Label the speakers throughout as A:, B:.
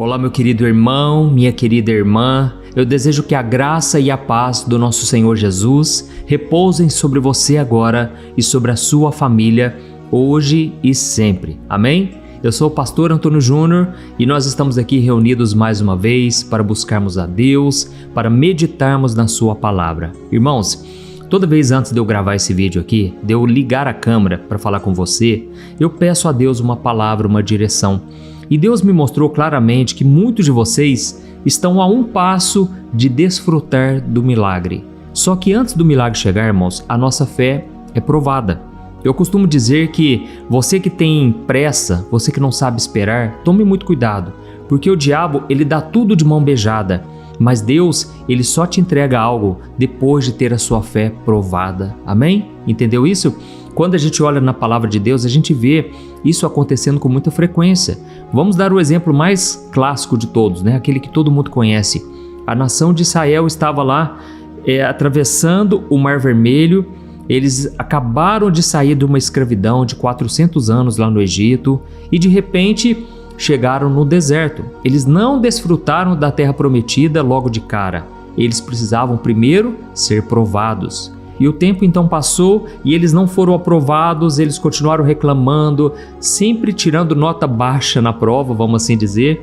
A: Olá, meu querido irmão, minha querida irmã. Eu desejo que a graça e a paz do nosso Senhor Jesus repousem sobre você agora e sobre a sua família, hoje e sempre. Amém? Eu sou o pastor Antônio Júnior e nós estamos aqui reunidos mais uma vez para buscarmos a Deus, para meditarmos na sua palavra. Irmãos, toda vez antes de eu gravar esse vídeo aqui, de eu ligar a câmera para falar com você, eu peço a Deus uma palavra, uma direção. E Deus me mostrou claramente que muitos de vocês estão a um passo de desfrutar do milagre. Só que antes do milagre chegar, irmãos, a nossa fé é provada. Eu costumo dizer que você que tem pressa, você que não sabe esperar, tome muito cuidado, porque o diabo ele dá tudo de mão beijada, mas Deus ele só te entrega algo depois de ter a sua fé provada. Amém? Entendeu isso? Quando a gente olha na palavra de Deus, a gente vê isso acontecendo com muita frequência. Vamos dar o exemplo mais clássico de todos, né? Aquele que todo mundo conhece. A nação de Israel estava lá atravessando o Mar Vermelho. Eles acabaram de sair de uma escravidão de 400 anos lá no Egito e de repente chegaram no deserto. Eles não desfrutaram da terra prometida logo de cara. Eles precisavam primeiro ser provados. E o tempo então passou e eles não foram aprovados, eles continuaram reclamando, sempre tirando nota baixa na prova, vamos assim dizer.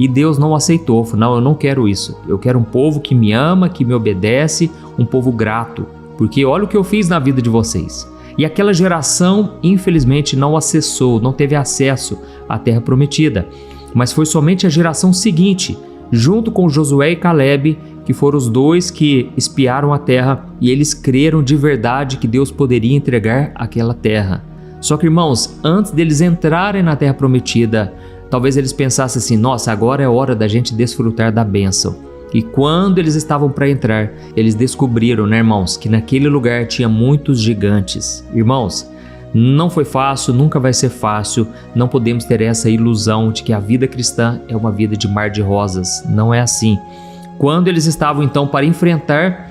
A: E Deus não aceitou, falou, não, eu não quero isso. Eu quero um povo que me ama, que me obedece, um povo grato. Porque olha o que eu fiz na vida de vocês. E aquela geração, infelizmente, não acessou, não teve acesso à terra prometida. Mas foi somente a geração seguinte, junto com Josué e Caleb, que foram os dois que espiaram a terra e eles creram de verdade que Deus poderia entregar aquela terra. Só que, irmãos, antes deles entrarem na terra prometida, talvez eles pensassem assim, nossa, agora é hora da gente desfrutar da bênção. E quando eles estavam para entrar, eles descobriram, né, irmãos, que naquele lugar tinha muitos gigantes. Irmãos, não foi fácil, nunca vai ser fácil, não podemos ter essa ilusão de que a vida cristã é uma vida de mar de rosas, não é assim. Quando eles estavam então para enfrentar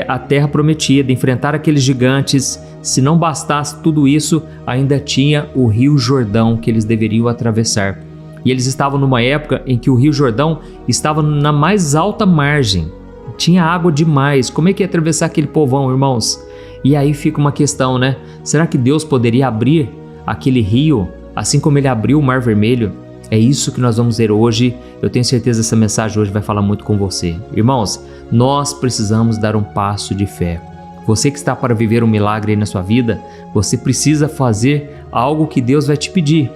A: a terra prometida, enfrentar aqueles gigantes, se não bastasse tudo isso, ainda tinha o Rio Jordão que eles deveriam atravessar. E eles estavam numa época em que o Rio Jordão estava na mais alta margem, tinha água demais, como é que ia atravessar aquele povão, irmãos? E aí fica uma questão, né? Será que Deus poderia abrir aquele rio, assim como ele abriu o Mar Vermelho? É isso que nós vamos ver hoje. Eu tenho certeza que essa mensagem hoje vai falar muito com você. Irmãos, nós precisamos dar um passo de fé. Você que está para viver um milagre aí na sua vida, você precisa fazer algo que Deus vai te pedir,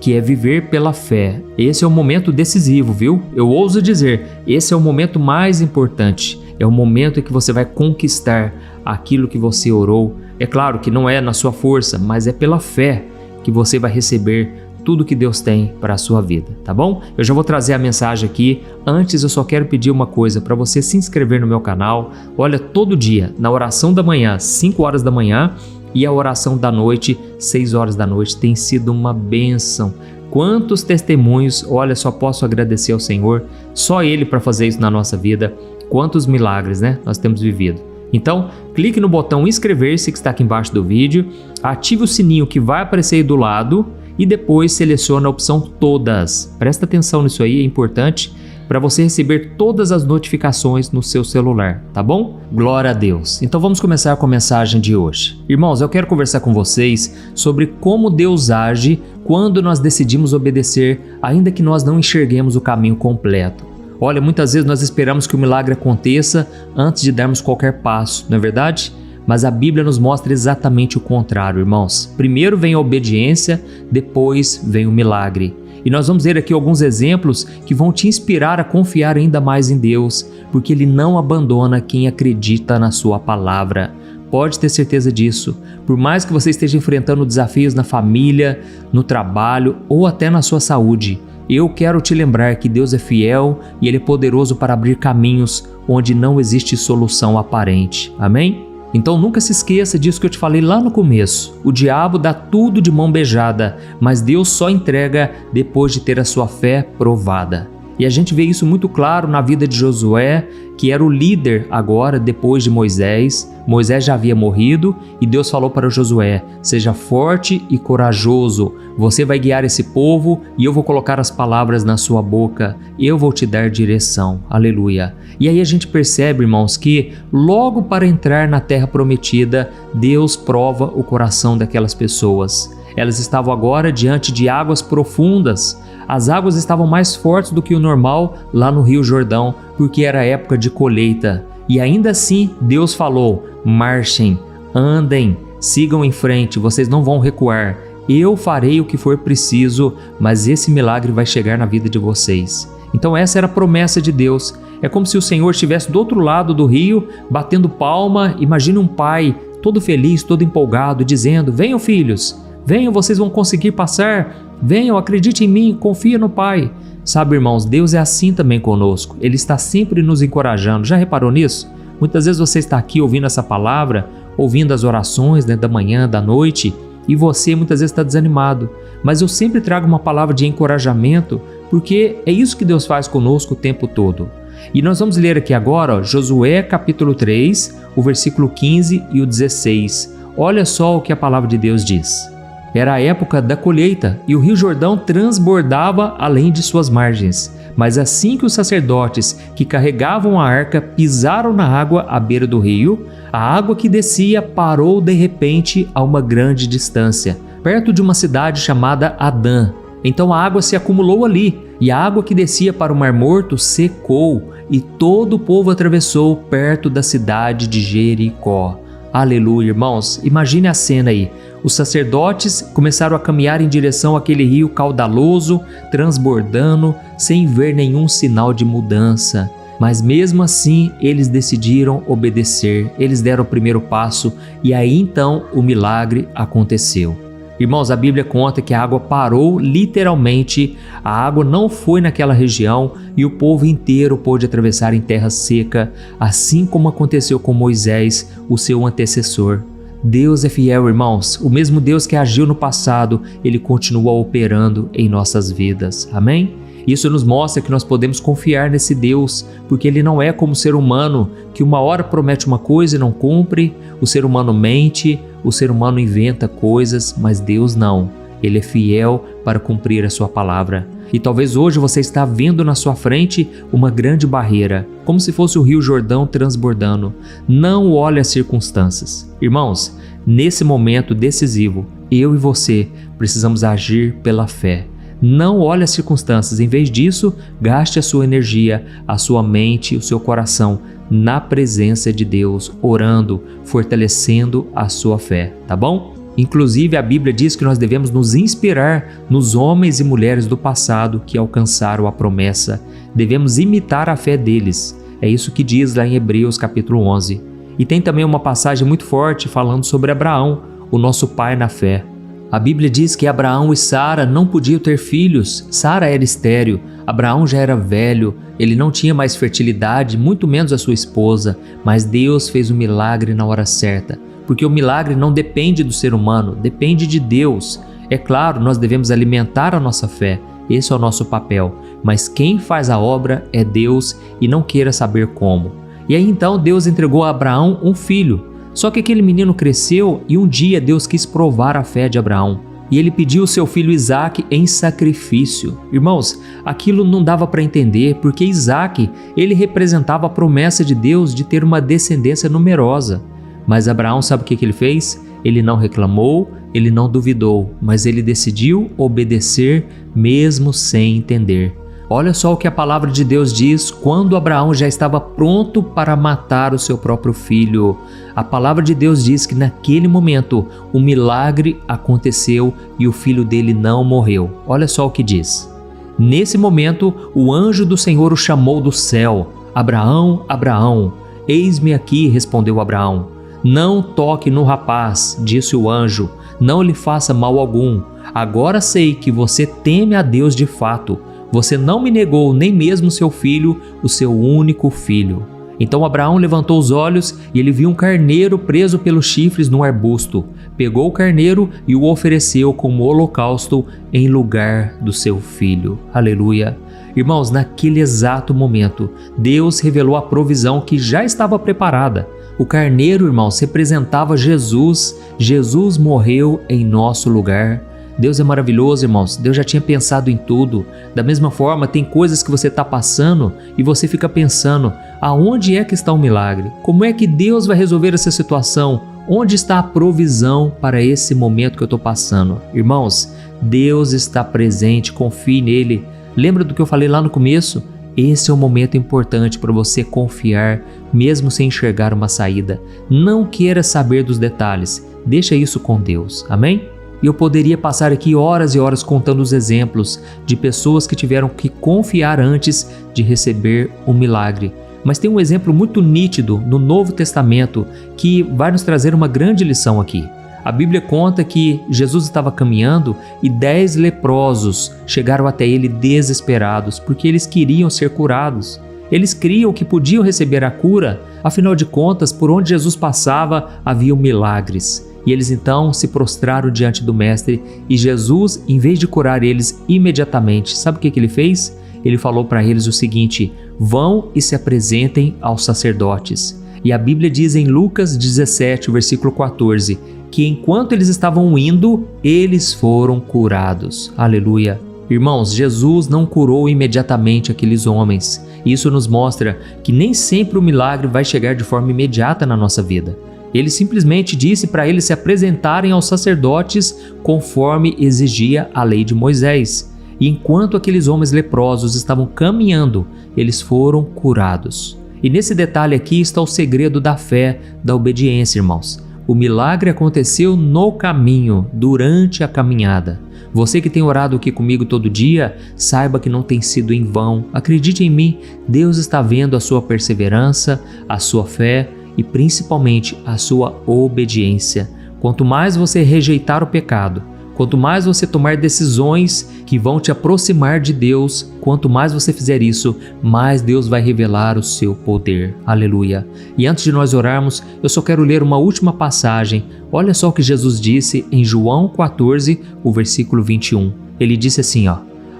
A: que é viver pela fé. Esse é o momento decisivo, viu? Eu ouso dizer, esse é o momento mais importante. É o momento em que você vai conquistar aquilo que você orou. É claro que não é na sua força, mas é pela fé que você vai receber tudo que Deus tem para a sua vida, tá bom? Eu já vou trazer a mensagem aqui. Antes eu só quero pedir uma coisa para você se inscrever no meu canal. Olha, todo dia, na oração da manhã, 5 horas da manhã, e a oração da noite, 6 horas da noite, tem sido uma bênção. Quantos testemunhos, olha, só posso agradecer ao Senhor, só Ele para fazer isso na nossa vida. Quantos milagres, né, nós temos vivido. Então, clique no botão inscrever-se que está aqui embaixo do vídeo, ative o sininho que vai aparecer aí do lado e depois selecione a opção todas. Presta atenção nisso aí, é importante para você receber todas as notificações no seu celular, tá bom? Glória a Deus! Então vamos começar com a mensagem de hoje. Irmãos, eu quero conversar com vocês sobre como Deus age quando nós decidimos obedecer, ainda que nós não enxerguemos o caminho completo. Olha, muitas vezes nós esperamos que o milagre aconteça antes de darmos qualquer passo, não é verdade? Mas a Bíblia nos mostra exatamente o contrário, irmãos. Primeiro vem a obediência, depois vem o milagre. E nós vamos ver aqui alguns exemplos que vão te inspirar a confiar ainda mais em Deus, porque Ele não abandona quem acredita na sua palavra. Pode ter certeza disso. Por mais que você esteja enfrentando desafios na família, no trabalho ou até na sua saúde, eu quero te lembrar que Deus é fiel e Ele é poderoso para abrir caminhos onde não existe solução aparente. Amém? Então nunca se esqueça disso que eu te falei lá no começo. O diabo dá tudo de mão beijada, mas Deus só entrega depois de ter a sua fé provada. E a gente vê isso muito claro na vida de Josué que era o líder agora depois de Moisés. Moisés já havia morrido e Deus falou para Josué: seja forte e corajoso, você vai guiar esse povo e eu vou colocar as palavras na sua boca, eu vou te dar direção. Aleluia. E aí a gente percebe, irmãos, que logo para entrar na terra prometida, Deus prova o coração daquelas pessoas. Elas estavam agora diante de águas profundas. As águas estavam mais fortes do que o normal lá no Rio Jordão, porque era época de colheita. E ainda assim, Deus falou: marchem, andem, sigam em frente, vocês não vão recuar. Eu farei o que for preciso, mas esse milagre vai chegar na vida de vocês. Então essa era a promessa de Deus. É como se o Senhor estivesse do outro lado do rio, batendo palma. Imagine um pai todo feliz, todo empolgado, dizendo: venham, filhos, venham, vocês vão conseguir passar. Venham, acredite em mim, confia no Pai. Sabe, irmãos, Deus é assim também conosco. Ele está sempre nos encorajando. Já reparou nisso? Muitas vezes você está aqui ouvindo essa palavra, ouvindo as orações, né, da manhã, da noite, e você muitas vezes está desanimado. Mas eu sempre trago uma palavra de encorajamento, porque é isso que Deus faz conosco o tempo todo. E nós vamos ler aqui agora, Josué capítulo 3, o versículo 15 e o 16. Olha só o que a palavra de Deus diz. Era a época da colheita e o Rio Jordão transbordava além de suas margens. Mas assim que os sacerdotes que carregavam a arca pisaram na água à beira do rio, a água que descia parou de repente a uma grande distância, perto de uma cidade chamada Adã. Então a água se acumulou ali, e a água que descia para o Mar Morto secou, e todo o povo atravessou perto da cidade de Jericó. Aleluia, irmãos, imagine a cena aí. Os sacerdotes começaram a caminhar em direção àquele rio caudaloso, transbordando, sem ver nenhum sinal de mudança. Mas mesmo assim, eles decidiram obedecer, eles deram o primeiro passo e aí então o milagre aconteceu. Irmãos, a Bíblia conta que a água parou literalmente, a água não foi naquela região e o povo inteiro pôde atravessar em terra seca, assim como aconteceu com Moisés, o seu antecessor. Deus é fiel, irmãos. O mesmo Deus que agiu no passado, Ele continua operando em nossas vidas. Amém? Isso nos mostra que nós podemos confiar nesse Deus, porque Ele não é como o ser humano, que uma hora promete uma coisa e não cumpre, o ser humano mente, o ser humano inventa coisas, mas Deus não. Ele é fiel para cumprir a sua palavra. E talvez hoje você está vendo na sua frente uma grande barreira, como se fosse o Rio Jordão transbordando. Não olhe as circunstâncias. Irmãos, nesse momento decisivo, eu e você precisamos agir pela fé. Não olhe as circunstâncias, em vez disso, gaste a sua energia, a sua mente, o seu coração na presença de Deus, orando, fortalecendo a sua fé, tá bom? Inclusive, a Bíblia diz que nós devemos nos inspirar nos homens e mulheres do passado que alcançaram a promessa. Devemos imitar a fé deles. É isso que diz lá em Hebreus capítulo 11. E tem também uma passagem muito forte falando sobre Abraão, o nosso pai na fé. A Bíblia diz que Abraão e Sara não podiam ter filhos. Sara era estéril, Abraão já era velho, ele não tinha mais fertilidade, muito menos a sua esposa, mas Deus fez um milagre na hora certa, porque o milagre não depende do ser humano, depende de Deus. É claro, nós devemos alimentar a nossa fé, esse é o nosso papel, mas quem faz a obra é Deus e não queira saber como. E aí então Deus entregou a Abraão um filho. Só que aquele menino cresceu e um dia Deus quis provar a fé de Abraão. E ele pediu o seu filho Isaque em sacrifício. Irmãos, aquilo não dava para entender, porque Isaque, ele representava a promessa de Deus de ter uma descendência numerosa. Mas Abraão, sabe o que ele fez? Ele não reclamou, ele não duvidou, mas ele decidiu obedecer mesmo sem entender. Olha só o que a palavra de Deus diz quando Abraão já estava pronto para matar o seu próprio filho. A palavra de Deus diz que naquele momento um milagre aconteceu e o filho dele não morreu. Olha só o que diz. Nesse momento, o anjo do Senhor o chamou do céu. Abraão, Abraão. Eis-me aqui, respondeu Abraão. Não toque no rapaz, disse o anjo. Não lhe faça mal algum. Agora sei que você teme a Deus de fato. Você não me negou nem mesmo seu filho, o seu único filho. Então Abraão levantou os olhos e ele viu um carneiro preso pelos chifres num arbusto. Pegou o carneiro e o ofereceu como holocausto em lugar do seu filho. Aleluia! Irmãos, naquele exato momento, Deus revelou a provisão que já estava preparada. O carneiro, irmãos, representava Jesus. Jesus morreu em nosso lugar. Deus é maravilhoso, irmãos. Deus já tinha pensado em tudo. Da mesma forma, tem coisas que você está passando e você fica pensando, aonde é que está o milagre? Como é que Deus vai resolver essa situação? Onde está a provisão para esse momento que eu estou passando? Irmãos, Deus está presente, confie nele. Lembra do que eu falei lá no começo? Esse é um momento importante para você confiar, mesmo sem enxergar uma saída. Não queira saber dos detalhes, deixa isso com Deus, amém? E eu poderia passar aqui horas e horas contando os exemplos de pessoas que tiveram que confiar antes de receber o milagre. Mas tem um exemplo muito nítido no Novo Testamento que vai nos trazer uma grande lição aqui. A Bíblia conta que Jesus estava caminhando e 10 leprosos chegaram até ele desesperados porque eles queriam ser curados. Eles criam que podiam receber a cura, afinal de contas, por onde Jesus passava haviam milagres. E eles então se prostraram diante do Mestre e Jesus, em vez de curar eles imediatamente, sabe o que ele fez? Ele falou para eles o seguinte: vão e se apresentem aos sacerdotes. E a Bíblia diz em Lucas 17, versículo 14, que enquanto eles estavam indo, eles foram curados. Aleluia! Irmãos, Jesus não curou imediatamente aqueles homens. Isso nos mostra que nem sempre o milagre vai chegar de forma imediata na nossa vida. Ele simplesmente disse para eles se apresentarem aos sacerdotes conforme exigia a lei de Moisés. E enquanto aqueles homens leprosos estavam caminhando, eles foram curados. E nesse detalhe aqui está o segredo da fé, da obediência, irmãos. O milagre aconteceu no caminho, durante a caminhada. Você que tem orado aqui comigo todo dia, saiba que não tem sido em vão. Acredite em mim, Deus está vendo a sua perseverança, a sua fé e principalmente a sua obediência. Quanto mais você rejeitar o pecado, quanto mais você tomar decisões que vão te aproximar de Deus, quanto mais você fizer isso, mais Deus vai revelar o seu poder. Aleluia! E antes de nós orarmos, eu só quero ler uma última passagem. Olha só o que Jesus disse em João 14, o versículo 21. Ele disse assim,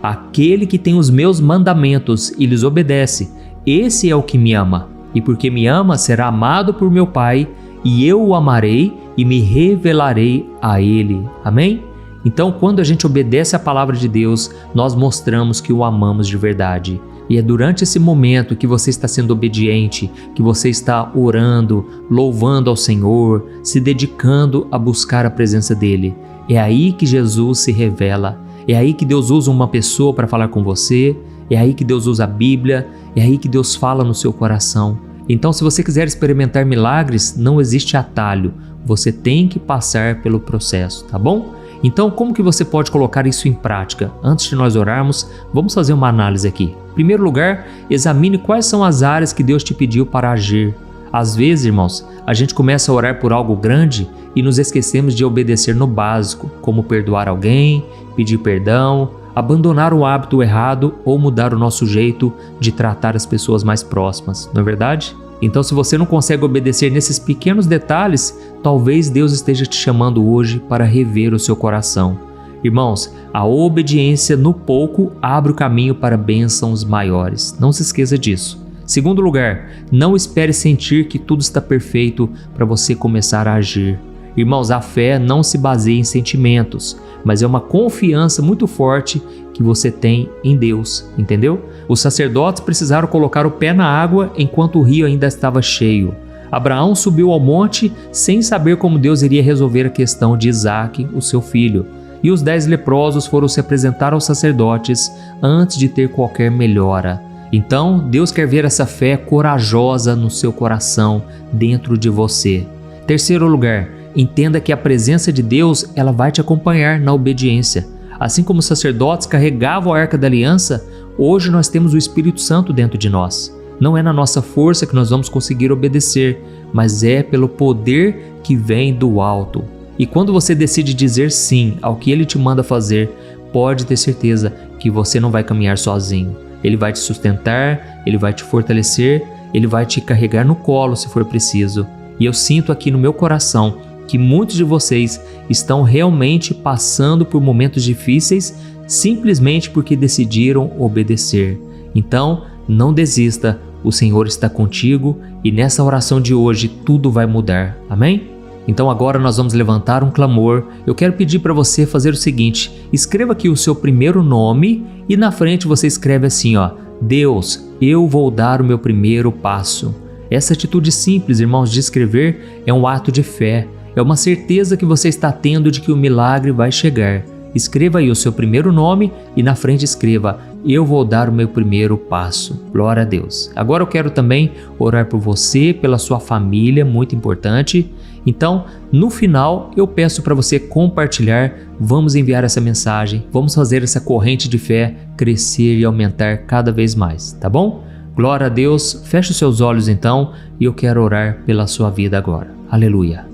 A: aquele que tem os meus mandamentos e lhes obedece, esse é o que me ama. E porque me ama, será amado por meu Pai, e eu o amarei e me revelarei a ele. Amém? Então, quando a gente obedece à palavra de Deus, nós mostramos que o amamos de verdade. E é durante esse momento que você está sendo obediente, que você está orando, louvando ao Senhor, se dedicando a buscar a presença dEle. É aí que Jesus se revela. É aí que Deus usa uma pessoa para falar com você. É aí que Deus usa a Bíblia. É aí que Deus fala no seu coração. Então, se você quiser experimentar milagres, não existe atalho. Você tem que passar pelo processo, tá bom? Então, como que você pode colocar isso em prática? Antes de nós orarmos, vamos fazer uma análise aqui. Em primeiro lugar, examine quais são as áreas que Deus te pediu para agir. Às vezes, irmãos, a gente começa a orar por algo grande e nos esquecemos de obedecer no básico, como perdoar alguém, pedir perdão, abandonar o hábito errado ou mudar o nosso jeito de tratar as pessoas mais próximas, não é verdade? Então, se você não consegue obedecer nesses pequenos detalhes, talvez Deus esteja te chamando hoje para rever o seu coração. Irmãos, a obediência no pouco abre o caminho para bênçãos maiores. Não se esqueça disso. Segundo lugar, não espere sentir que tudo está perfeito para você começar a agir. Irmãos, a fé não se baseia em sentimentos, mas é uma confiança muito forte que você tem em Deus, entendeu? Os sacerdotes precisaram colocar o pé na água enquanto o rio ainda estava cheio. Abraão subiu ao monte sem saber como Deus iria resolver a questão de Isaque, o seu filho. E os 10 leprosos foram se apresentar aos sacerdotes antes de ter qualquer melhora. Então, Deus quer ver essa fé corajosa no seu coração, dentro de você. Terceiro lugar, entenda que a presença de Deus, ela vai te acompanhar na obediência. Assim como os sacerdotes carregavam a Arca da Aliança, hoje nós temos o Espírito Santo dentro de nós. Não é na nossa força que nós vamos conseguir obedecer, mas é pelo poder que vem do alto. E quando você decide dizer sim ao que Ele te manda fazer, pode ter certeza que você não vai caminhar sozinho. Ele vai te sustentar, Ele vai te fortalecer, Ele vai te carregar no colo se for preciso. E eu sinto aqui no meu coração que muitos de vocês estão realmente passando por momentos difíceis simplesmente porque decidiram obedecer. Então, não desista, o Senhor está contigo e nessa oração de hoje tudo vai mudar. Amém? Então agora nós vamos levantar um clamor. Eu quero pedir para você fazer o seguinte: escreva aqui o seu primeiro nome e na frente você escreve assim, ó: Deus, eu vou dar o meu primeiro passo. Essa atitude simples, irmãos, de escrever é um ato de fé. É uma certeza que você está tendo de que o milagre vai chegar. Escreva aí o seu primeiro nome e na frente escreva: eu vou dar o meu primeiro passo. Glória a Deus. Agora eu quero também orar por você, pela sua família, muito importante. Então, no final, eu peço para você compartilhar. Vamos enviar essa mensagem, vamos fazer essa corrente de fé crescer e aumentar cada vez mais, tá bom? Glória a Deus. Feche os seus olhos então e eu quero orar pela sua vida agora. Aleluia.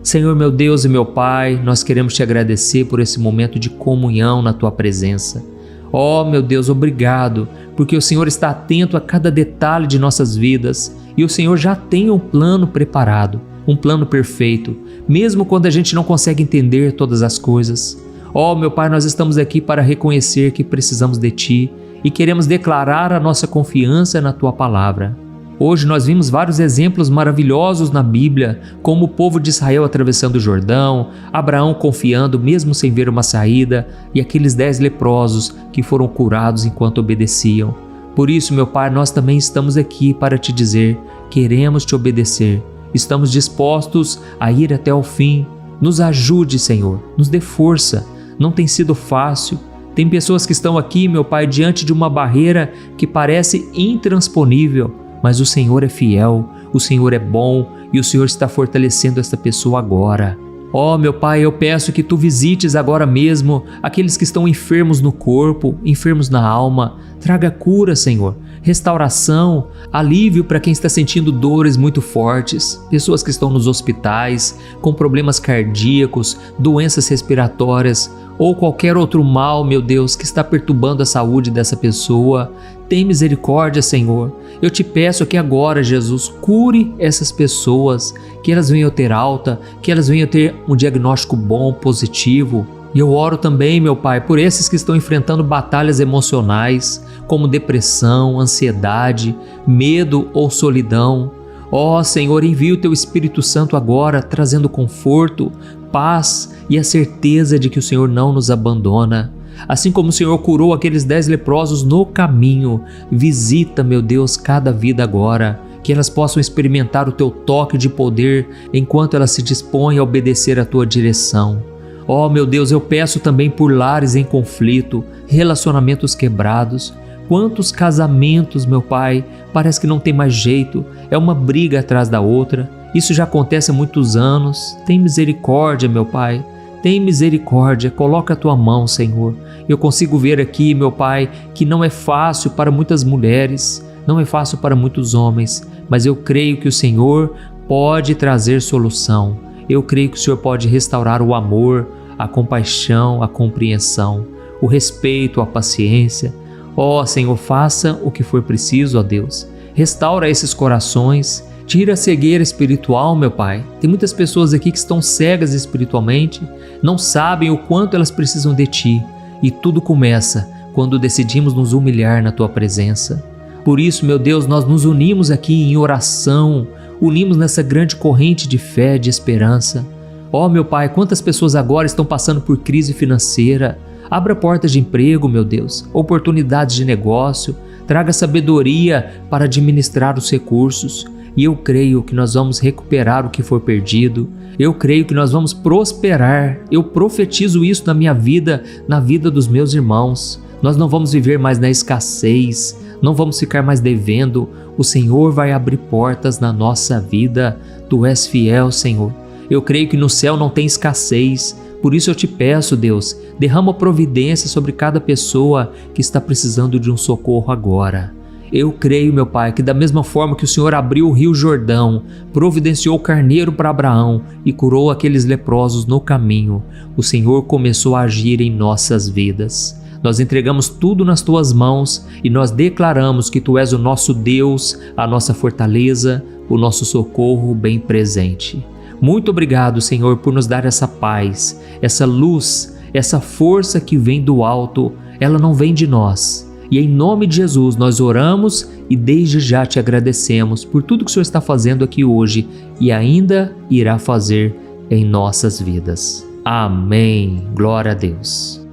A: Senhor, meu Deus e meu Pai, nós queremos te agradecer por esse momento de comunhão na tua presença. Oh, meu Deus, obrigado, porque o Senhor está atento a cada detalhe de nossas vidas e o Senhor já tem um plano preparado, um plano perfeito, mesmo quando a gente não consegue entender todas as coisas. Oh, meu Pai, nós estamos aqui para reconhecer que precisamos de Ti e queremos declarar a nossa confiança na Tua palavra. Hoje nós vimos vários exemplos maravilhosos na Bíblia, como o povo de Israel atravessando o Jordão, Abraão confiando mesmo sem ver uma saída e aqueles 10 leprosos que foram curados enquanto obedeciam. Por isso, meu Pai, nós também estamos aqui para te dizer: queremos te obedecer, estamos dispostos a ir até o fim. Nos ajude, Senhor, nos dê força. Não tem sido fácil. Tem pessoas que estão aqui, meu Pai, diante de uma barreira que parece intransponível. Mas o Senhor é fiel, o Senhor é bom e o Senhor está fortalecendo esta pessoa agora. Oh, meu Pai, eu peço que Tu visites agora mesmo aqueles que estão enfermos no corpo, enfermos na alma. Traga cura, Senhor, restauração, alívio para quem está sentindo dores muito fortes, pessoas que estão nos hospitais, com problemas cardíacos, doenças respiratórias ou qualquer outro mal, meu Deus, que está perturbando a saúde dessa pessoa. Tem misericórdia, Senhor. Eu te peço que agora, Jesus, cure essas pessoas, que elas venham ter alta, que elas venham ter um diagnóstico bom, positivo. E eu oro também, meu Pai, por esses que estão enfrentando batalhas emocionais, como depressão, ansiedade, medo ou solidão. Ó Senhor, envia o Teu Espírito Santo agora, trazendo conforto, paz e a certeza de que o Senhor não nos abandona. Assim como o Senhor curou aqueles 10 leprosos no caminho, visita, meu Deus, cada vida agora, que elas possam experimentar o Teu toque de poder enquanto elas se dispõem a obedecer a Tua direção. Oh, meu Deus, eu peço também por lares em conflito, relacionamentos quebrados. Quantos casamentos, meu Pai, parece que não tem mais jeito, é uma briga atrás da outra. Isso já acontece há muitos anos. Tem misericórdia, meu Pai. Tem misericórdia, coloca a Tua mão, Senhor. Eu consigo ver aqui, meu Pai, que não é fácil para muitas mulheres, não é fácil para muitos homens, mas eu creio que o Senhor pode trazer solução. Eu creio que o Senhor pode restaurar o amor, a compaixão, a compreensão, o respeito, a paciência. Ó Senhor, faça o que for preciso, ó Deus. Restaura esses corações. Tira a cegueira espiritual, meu Pai. Tem muitas pessoas aqui que estão cegas espiritualmente, não sabem o quanto elas precisam de Ti. E tudo começa quando decidimos nos humilhar na Tua presença. Por isso, meu Deus, nós nos unimos aqui em oração, unimos nessa grande corrente de fé, de esperança. Ó, meu Pai, quantas pessoas agora estão passando por crise financeira. Abra portas de emprego, meu Deus, oportunidades de negócio, traga sabedoria para administrar os recursos. E eu creio que nós vamos recuperar o que foi perdido. Eu creio que nós vamos prosperar. Eu profetizo isso na minha vida, na vida dos meus irmãos. Nós não vamos viver mais na escassez, não vamos ficar mais devendo. O Senhor vai abrir portas na nossa vida. Tu és fiel, Senhor. Eu creio que no céu não tem escassez. Por isso eu te peço, Deus, derrama providência sobre cada pessoa que está precisando de um socorro agora. Eu creio, meu Pai, que da mesma forma que o Senhor abriu o rio Jordão, providenciou o carneiro para Abraão e curou aqueles leprosos no caminho, o Senhor começou a agir em nossas vidas. Nós entregamos tudo nas Tuas mãos e nós declaramos que Tu és o nosso Deus, a nossa fortaleza, o nosso socorro bem presente. Muito obrigado, Senhor, por nos dar essa paz, essa luz, essa força que vem do alto, ela não vem de nós. E em nome de Jesus nós oramos e desde já te agradecemos por tudo que o Senhor está fazendo aqui hoje e ainda irá fazer em nossas vidas. Amém. Glória a Deus.